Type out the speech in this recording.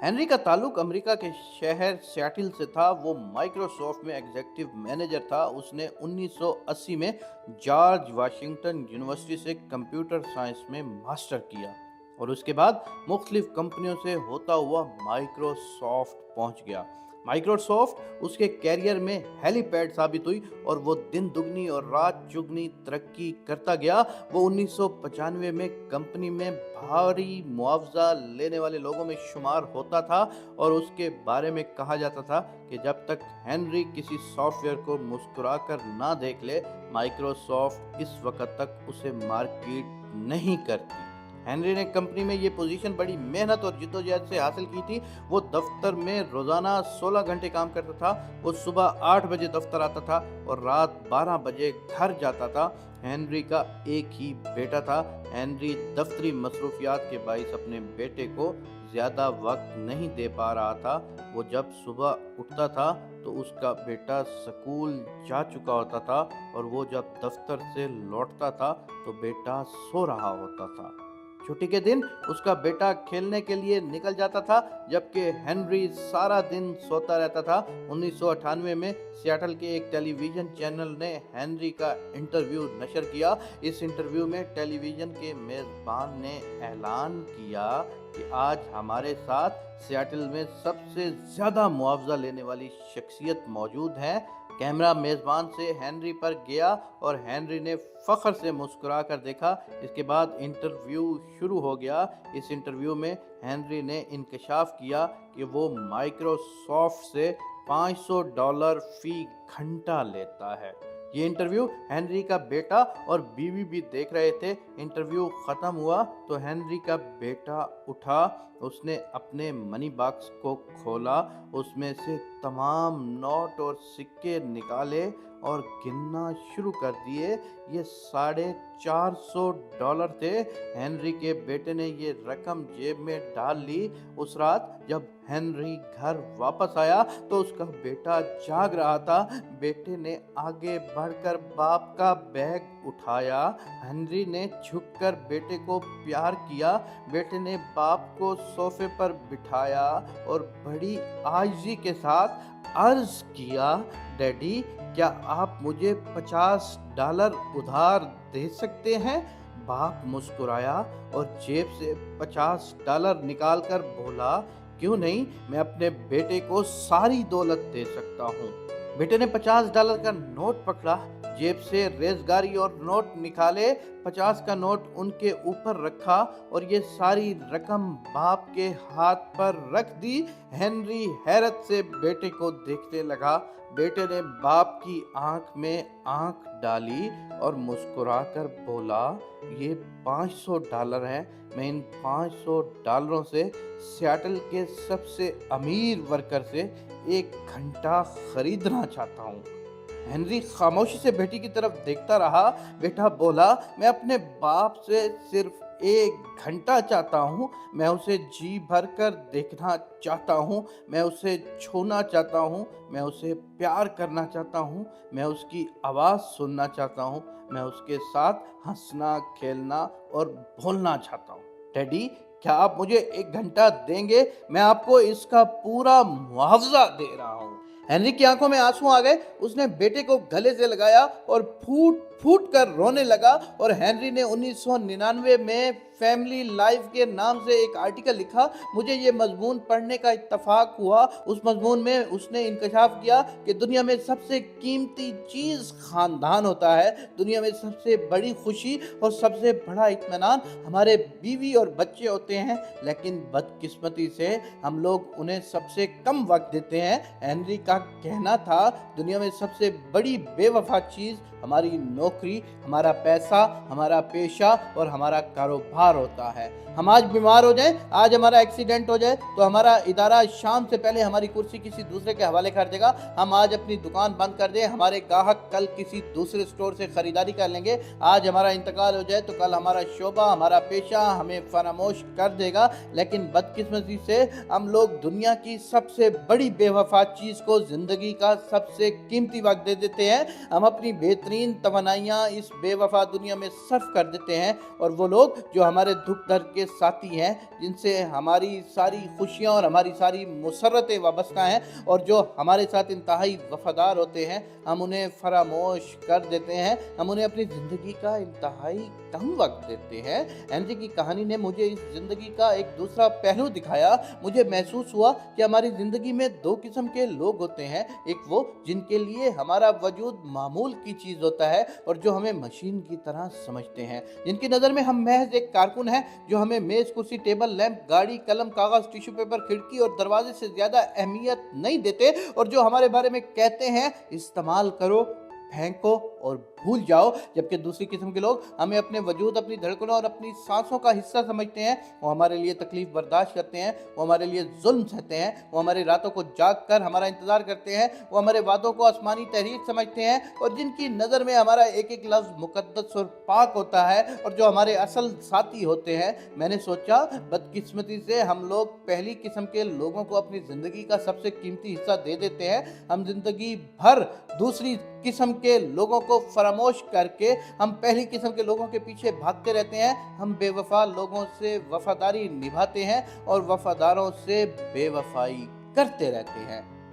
Henry का ताल्लुक America के शहर सियाटल से था। वो माइक्रोसॉफ्ट में एग्जीक्यूटिव मैनेजर था। उसने 1980 में जॉर्ज वाशिंगटन यूनिवर्सिटी से कंप्यूटर साइंस में मास्टर किया और उसके बाद मुख्तलिफ कंपनियों से होता हुआ माइक्रोसॉफ्ट पहुंच गया। माइक्रोसॉफ्ट उसके कैरियर में हेलीपैड साबित हुई और वो दिन दुगनी और रात चुगनी तरक्की करता गया। वो 1995 में कंपनी में भारी मुआवजा लेने वाले लोगों में शुमार होता था और उसके बारे में कहा जाता था कि जब तक हेनरी किसी सॉफ्टवेयर को मुस्कुराकर ना देख ले, माइक्रोसॉफ्ट इस वक्त तक उसे मार्केट नहीं करती। हेनरी ने कंपनी में ये पोजीशन बड़ी मेहनत और जिद्दोजहद से हासिल की थी। वो दफ्तर में रोजाना 16 घंटे काम करता था। वो सुबह 8 बजे दफ्तर आता था और रात 12 बजे घर जाता था। हेनरी का एक ही बेटा था। हेनरी दफ्तरी मसरूफियात के बाइस अपने बेटे को ज़्यादा वक्त नहीं दे पा रहा था। वो जब सुबह उठता था तो उसका बेटा स्कूल जा चुका होता था और वो जब दफ्तर से लौटता था तो बेटा सो रहा होता था। छुट्टी के दिन उसका बेटा खेलने के लिए निकल जाता था जबकि हेनरी सारा दिन सोता रहता था। 1998 में सियाटल के एक टेलीविज़न चैनल ने हेनरी का इंटरव्यू नशर किया। इस इंटरव्यू में टेलीविज़न के मेज़बान ने ऐलान किया कि आज हमारे साथ सियाटल में सबसे ज़्यादा मुआवजा लेने वाली शख्सियत मौजूद है। कैमरा मेज़बान से हेनरी पर गया और हेनरी ने फ़ख्र से मुस्कुरा कर देखा। इसके बाद इंटरव्यू शुरू हो गया। इस इंटरव्यू में हेनरी ने इंकशाफ किया कि वो माइक्रोसॉफ्ट से $500 फी घंटा लेता है। ये इंटरव्यू हेनरी का बेटा और बीवी भी देख रहे थे। इंटरव्यू ख़त्म हुआ तो हेनरी का बेटा उठा। उसने अपने मनी बॉक्स को खोला, उसमें से तमाम नोट और सिक्के निकाले और गिनना शुरू कर दिए। ये $450 थे। हेनरी के बेटे ने ये रकम जेब में डाल ली। उस रात जब हेनरी घर वापस आया तो उसका बेटा जाग रहा था। बेटे ने आगे बढ़कर बाप का बैग उठाया। हेनरी ने झुककर बेटे को प्यार किया। बेटे ने बाप को सोफे पर बिठाया और बड़ी आजिज़ी के साथ अर्ज किया, डैडी क्या आप मुझे $50 उधार दे सकते हैं? बाप मुस्कुराया और जेब से $50 निकालकर बोला, क्यों नहीं, मैं अपने बेटे को सारी दौलत दे सकता हूँ। बेटे ने $50 का नोट पकड़ा, जेब से रेजगारी और नोट निकाले, 50 का नोट उनके ऊपर रखा और ये सारी रकम बाप के हाथ पर रख दी। हेनरी हैरत से बेटे को देखने लगा। बेटे ने बाप की आंख में आंख डाली और मुस्कुराकर बोला, ये $500 हैं। मैं इन $500 से सियाटल के सबसे अमीर वर्कर से 1 घंटा खरीदना चाहता हूँ। हेनरी खामोशी से बेटी की तरफ देखता रहा। बेटा बोला, मैं अपने बाप से सिर्फ 1 घंटा चाहता हूँ। मैं उसे जी भर कर देखना चाहता हूँ। मैं उसे छूना चाहता हूँ। मैं उसे प्यार करना चाहता हूँ। मैं उसकी आवाज़ सुनना चाहता हूँ। मैं उसके साथ हंसना, खेलना और बोलना चाहता हूँ। डैडी क्या आप मुझे 1 घंटा देंगे? मैं आपको इसका पूरा मुआवजा दे रहा हूँ। हेनरी की आंखों में आंसू आ गए। उसने बेटे को गले से लगाया और फूट फूट कर रोने लगा। और हेनरी ने 1999 में फैमिली लाइफ के नाम से एक आर्टिकल लिखा। मुझे ये मजमून पढ़ने का इत्तफाक हुआ। उस मजमून में उसने इंकशाफ किया कि दुनिया में सबसे कीमती चीज़ ख़ानदान होता है। दुनिया में सबसे बड़ी खुशी और सबसे बड़ा इत्मीनान हमारे बीवी और बच्चे होते हैं, लेकिन बदकिस्मती से हम लोग उन्हें सबसे कम वक्त देते हैं। हेनरी का कहना था, दुनिया में सबसे बड़ी बेवफा चीज़ हमारी नौकरी, हमारा पैसा, हमारा पेशा और हमारा कारोबार होता है। हम आज बीमार हो जाएं, आज हमारा एक्सीडेंट हो जाए तो हमारा इदारा शाम से पहले हमारी कुर्सी किसी दूसरे के हवाले कर देगा। हम आज अपनी दुकान बंद कर दें, हमारे ग्राहक कल किसी दूसरे स्टोर से खरीदारी कर लेंगे। आज हमारा इंतकाल हो जाए तो कल हमारा शोबा, हमारा पेशा हमें फरामोश कर देगा। लेकिन बदकिस्मती से हम लोग दुनिया की सबसे बड़ी बेवफा चीज़ को, ज़िंदगी का सबसे कीमती वक्त दे देते हैं। हम अपनी बेहतरीन तवानाई तन्हाइयाँ इस बेवफा दुनिया में सर्फ कर देते हैं, और वो लोग जो हमारे दुख दर्द के साथी हैं, जिनसे हमारी सारी खुशियाँ और हमारी सारी मुसर्रतें वाबस्ता हैं, और जो हमारे साथ इंतहाई वफादार होते हैं, हम उन्हें फरामोश कर देते हैं, हम उन्हें अपनी ज़िंदगी का इंतहाई कम वक्त देते हैं। हेनरी की कहानी ने मुझे इस ज़िंदगी का एक दूसरा पहलू दिखाया। मुझे महसूस हुआ कि हमारी ज़िंदगी में दो किस्म के लोग होते हैं, एक वो जिनके लिए हमारा वजूद मामूल की चीज़ होता है और जो हमें मशीन की तरह समझते हैं, जिनकी नज़र में हम महज एक कारकुन हैं, जो हमें मेज़, कुर्सी, टेबल, लैंप, गाड़ी, कलम, कागज़, टिश्यू पेपर, खिड़की और दरवाजे से ज़्यादा अहमियत नहीं देते, और जो हमारे बारे में कहते हैं इस्तेमाल करो, फेंको और भूल जाओ। जबकि दूसरी किस्म के लोग हमें अपने वजूद, अपनी धड़कनों और अपनी सांसों का हिस्सा समझते हैं। वो हमारे लिए तकलीफ बर्दाश्त करते हैं, वो हमारे लिए जुल्म सहते हैं, वो हमारी रातों को जाग कर हमारा इंतजार करते हैं, वो हमारे वादों को आसमानी तहरीक समझते हैं, और जिनकी नज़र में हमारा एक एक लफ्ज़ मुकद्दस और पाक होता है, और जो हमारे असल साथी होते हैं। मैंने सोचा, बदकिस्मती से हम लोग पहली किस्म के लोगों को अपनी ज़िंदगी का सबसे कीमती हिस्सा दे देते हैं। हम जिंदगी भर दूसरी किस्म के लोगों को फरामोश करके हम पहली किस्म के लोगों के पीछे भागते रहते हैं। हम बेवफा लोगों से वफादारी निभाते हैं और वफादारों से बेवफाई करते रहते हैं।